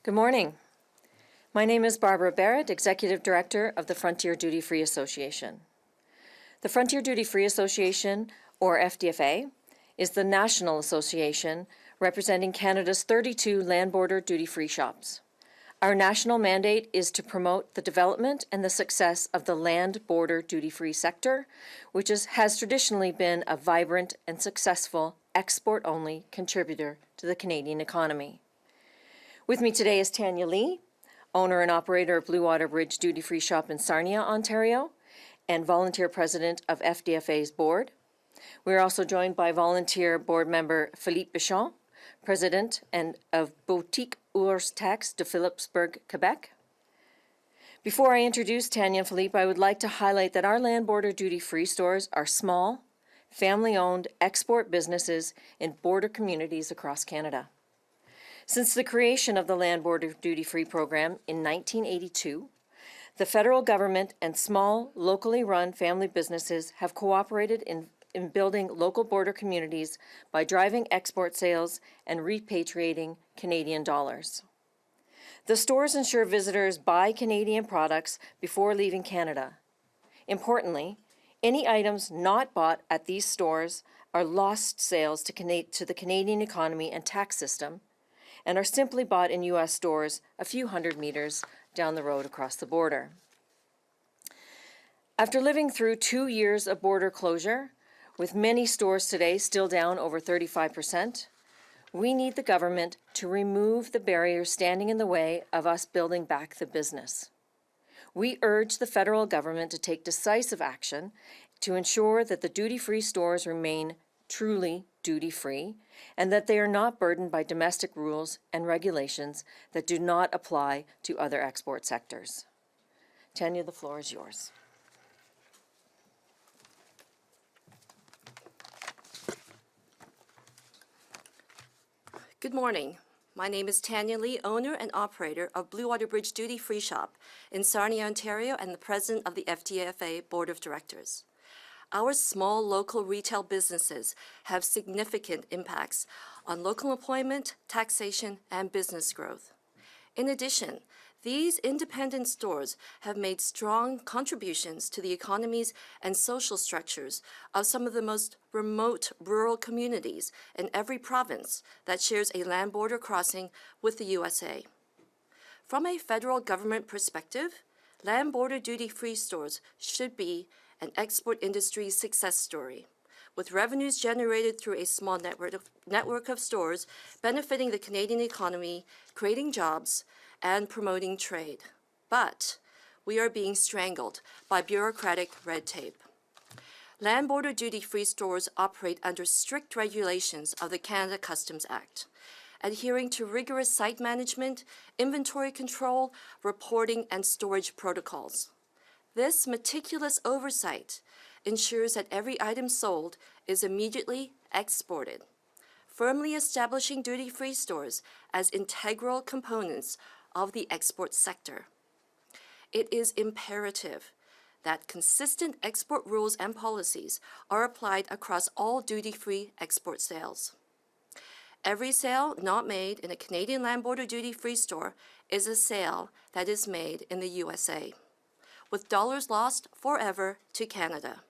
Good morning. My name is Barbara Barrett, Executive Director of the Frontier Duty Free Association. The Frontier Duty Free Association, or FDFA, is the national association representing Canada's 32 land border duty-free shops. Our national mandate is to promote the development and the success of the land border duty-free sector, which has traditionally been a vibrant and successful export-only contributor to the Canadian economy. With me today is Tania Lee, owner and operator of Blue Water Bridge Duty Free Shop in Sarnia, Ontario, and volunteer president of FDFA's board. We are also joined by volunteer board member Philippe Bachand, president of Boutique Ours Tax de Philipsburg, Quebec. Before I introduce Tania and Philippe, I would like to highlight that our land border duty-free stores are small, family-owned export businesses in border communities across Canada. Since the creation of the Land Border Duty-Free program in 1982, the federal government and small, locally run family businesses have cooperated in building local border communities by driving export sales and repatriating Canadian dollars. The stores ensure visitors buy Canadian products before leaving Canada. Importantly, any items not bought at these stores are lost sales to the Canadian economy and tax system, and are simply bought in U.S. stores a few hundred meters down the road across the border. After living through 2 years of border closure, with many stores today still down over 35%, we need the government to remove the barriers standing in the way of us building back the business. We urge the federal government to take decisive action to ensure that the duty-free stores remain truly duty-free, and that they are not burdened by domestic rules and regulations that do not apply to other export sectors. Tania, the floor is yours. Good morning. My name is Tania Lee, owner and operator of Blue Water Bridge Duty Free Shop in Sarnia, Ontario, and the president of the FDFA Board of Directors. Our small local retail businesses have significant impacts on local employment, taxation, and business growth. In addition, these independent stores have made strong contributions to the economies and social structures of some of the most remote rural communities in every province that shares a land border crossing with the USA. From a federal government perspective, land border duty-free stores should be an export industry success story, with revenues generated through a small network of stores benefiting the Canadian economy, creating jobs, and promoting trade. But we are being strangled by bureaucratic red tape. Land border duty-free stores operate under strict regulations of the Canada Customs Act, adhering to rigorous site management, inventory control, reporting, and storage protocols. This meticulous oversight ensures that every item sold is immediately exported, firmly establishing duty-free stores as integral components of the export sector. It is imperative that consistent export rules and policies are applied across all duty-free export sales. Every sale not made in a Canadian land border duty-free store is a sale that is made in the USA, with dollars lost forever to Canada.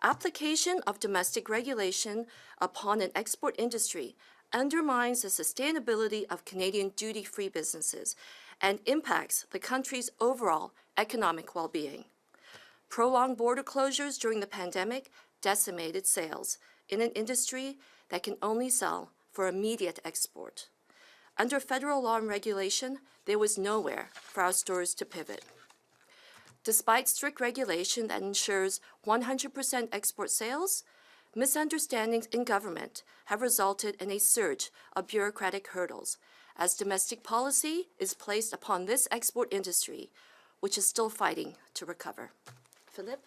Application of domestic regulation upon an export industry undermines the sustainability of Canadian duty-free businesses and impacts the country's overall economic well-being. Prolonged border closures during the pandemic decimated sales in an industry that can only sell for immediate export. Under federal law and regulation, there was nowhere for our stores to pivot. Despite strict regulation that ensures 100% export sales, misunderstandings in government have resulted in a surge of bureaucratic hurdles as domestic policy is placed upon this export industry, which is still fighting to recover. Philippe?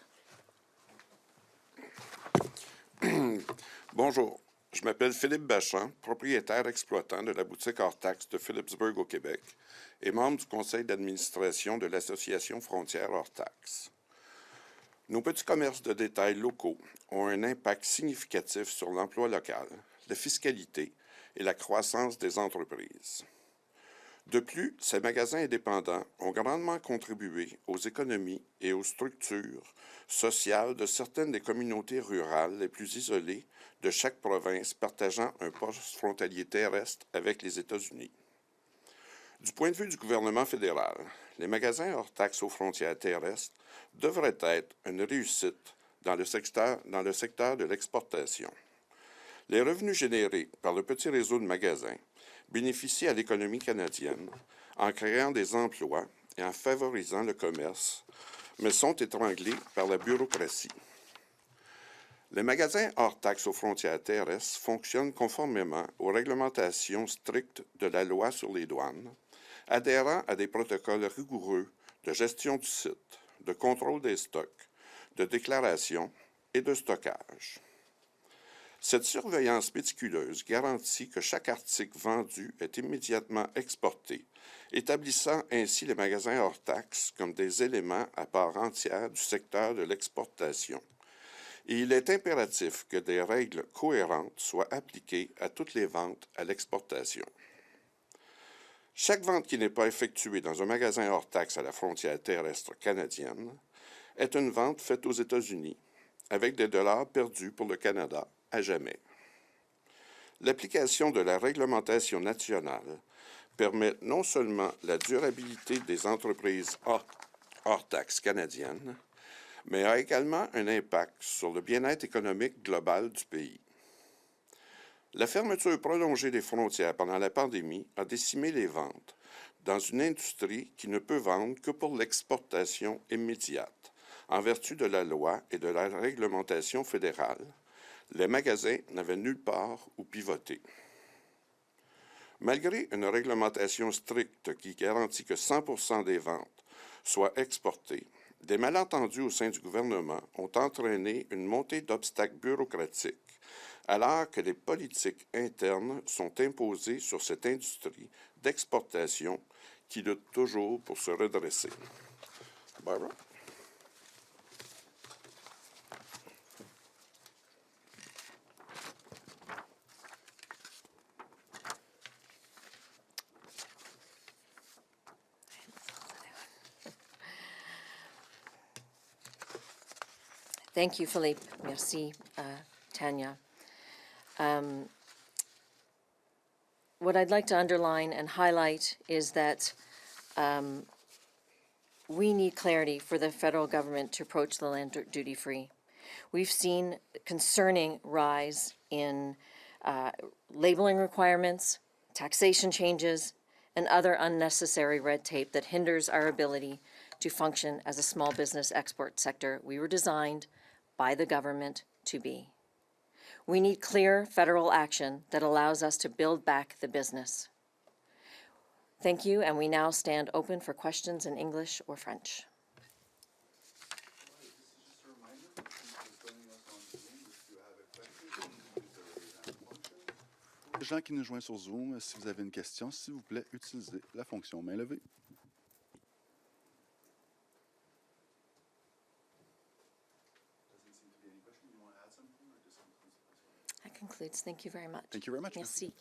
Bonjour, je m'appelle Philippe Bachand, propriétaire exploitant de la boutique hors taxe de Philipsburg au Québec et membre du conseil d'administration de l'association Frontières hors taxe. Nos petits commerces de détail locaux ont un impact significatif sur l'emploi local, la fiscalité et la croissance des entreprises. De plus, ces magasins indépendants ont grandement contribué aux économies et aux structures sociales de certaines des communautés rurales les plus isolées de chaque province partageant un poste frontalier terrestre avec les États-Unis. Du point de vue du gouvernement fédéral, les magasins hors taxes aux frontières terrestres devraient être une réussite dans le secteur de l'exportation. Les revenus générés par le petit réseau de magasins bénéficient à l'économie canadienne en créant des emplois et en favorisant le commerce, mais sont étranglés par la bureaucratie. Les magasins hors taxes aux frontières terrestres fonctionnent conformément aux réglementations strictes de la loi sur les douanes, adhérant à des protocoles rigoureux de gestion du site, de contrôle des stocks, de déclaration et de stockage. Cette surveillance méticuleuse garantit que chaque article vendu est immédiatement exporté, établissant ainsi les magasins hors taxes comme des éléments à part entière du secteur de l'exportation. Et il est impératif que des règles cohérentes soient appliquées à toutes les ventes à l'exportation. Chaque vente qui n'est pas effectuée dans un magasin hors taxe à la frontière terrestre canadienne est une vente faite aux États-Unis, avec des dollars perdus pour le Canada à jamais. L'application de la réglementation nationale permet non seulement la durabilité des entreprises hors taxes canadiennes, mais a également un impact sur le bien-être économique global du pays. La fermeture prolongée des frontières pendant la pandémie a décimé les ventes dans une industrie qui ne peut vendre que pour l'exportation immédiate, en vertu de la loi et de la réglementation fédérale. Les magasins n'avaient nulle part où pivoter. Malgré une réglementation stricte qui garantit que 100% des ventes soient exportées, des malentendus au sein du gouvernement ont entraîné une montée d'obstacles bureaucratiques, alors que les politiques internes sont imposées sur cette industrie d'exportation qui lutte toujours pour se redresser. Barbara? Thank you, Philippe. Merci, Tania. What I'd like to underline and highlight is that we need clarity for the federal government to approach the land duty-free. We've seen concerning rise in labeling requirements, taxation changes, and other unnecessary red tape that hinders our ability to function as a small business export sector we were designed by the government to be. We need clear federal action that allows us to build back the business. Thank you, and we now stand open for questions in English or French. Les gens qui nous joignent sur Zoom, si vous avez une question, s'il vous plaît, utilisez la fonction main levée. That concludes. Thank you very much. Thank you very much. Merci.